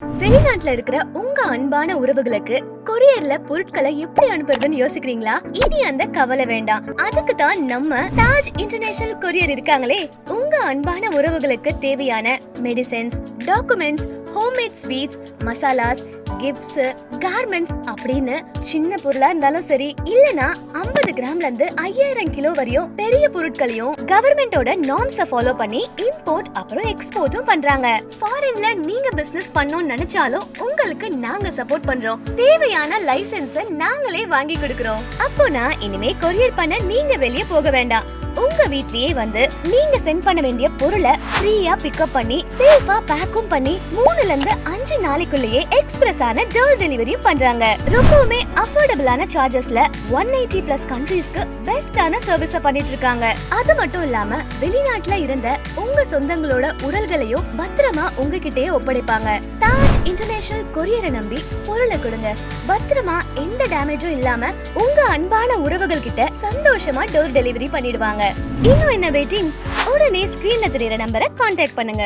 வெளிநாட்டுல இருக்கிற உங்க அன்பான உறவுகளுக்கு கொரியர்ல பொருட்களை எப்படி அனுப்புறதுன்னு யோசிக்கிறீங்களா? இனி அந்த கவலை வேண்டாம். அதுக்கு தான் நம்ம தாஜ் இன்டர்நேஷனல் கொரியர் இருக்காங்களே. உங்க அன்பான உறவுகளுக்கு தேவையான மெடிசன்ஸ், டாக்குமெண்ட்ஸ், ஹோம்மேட் ஸ்வீட்ஸ், மசாலாஸ், கிஃப்ட்ஸ், கார்மெண்ட்ஸ் அப்படின்னு சின்ன பொருளா இருந்தாலும் சரி, இல்லனா 50 கிராம்ல இருந்து 5000 கிலோ வரையும் பெரிய பொருட்களையும் கவர்மெண்டோட நார்ம்ஸை ஃபாலோ பண்ணி இம்போர்ட் அப்புறம் எக்ஸ்போர்ட்டும் பண்றாங்க. ஃபாரின்ல நீங்க பிசினஸ் பண்ணணும்னு நினைச்சாலும் உங்களுக்கு நாங்க சப்போர்ட் பண்றோம். தேவையான லைசென்ஸை நாங்களே வாங்கி கொடுக்கறோம். அப்போனா இனிமே கொரியர் பண்ண நீங்க வெளியே போக வேண்டாம். உங்க வீட்லயே வந்து நீங்க சென்ட் பண்ண வேண்டிய பொருளை ஃப்ரீயா பிக்கப் பண்ணி சேஃபா பேக்கும் பண்ணி 3ல இருந்து 5 நாளைக்குள்ளேயே எக்ஸ்பிரஸ் ஆன டோர் டெலிவரியும் பண்றாங்க. ரொம்பவுமே அஃபோர்டபிளான சார்ஜஸ்ல 180 பிளஸ் கண்ட்ரீஸ்க்கு பெஸ்டான சர்வீஸ் பண்ணிட்டு இருக்காங்க. அது மட்டும் இல்லாம வெளிநாட்டுல இருந்த உங்க சொந்தங்களோட உடல்களையும் பத்திரமா உங்ககிட்டயே ஒப்படைப்பாங்க. தாஜ் இன்டர்நேஷனல் கொரியரை நம்பி பொருளை கொடுங்க. பத்திரமா எந்த டேமேஜும் இல்லாம உங்க அன்பான உறவுகள் கிட்ட சந்தோஷமா டோர் டெலிவரி பண்ணிடுவாங்க. இன்னும் என்ன வெயிட்டிங்? உடனே ஸ்கிரீன்ல தெரியுற நம்பரை கான்டாக்ட் பண்ணுங்க.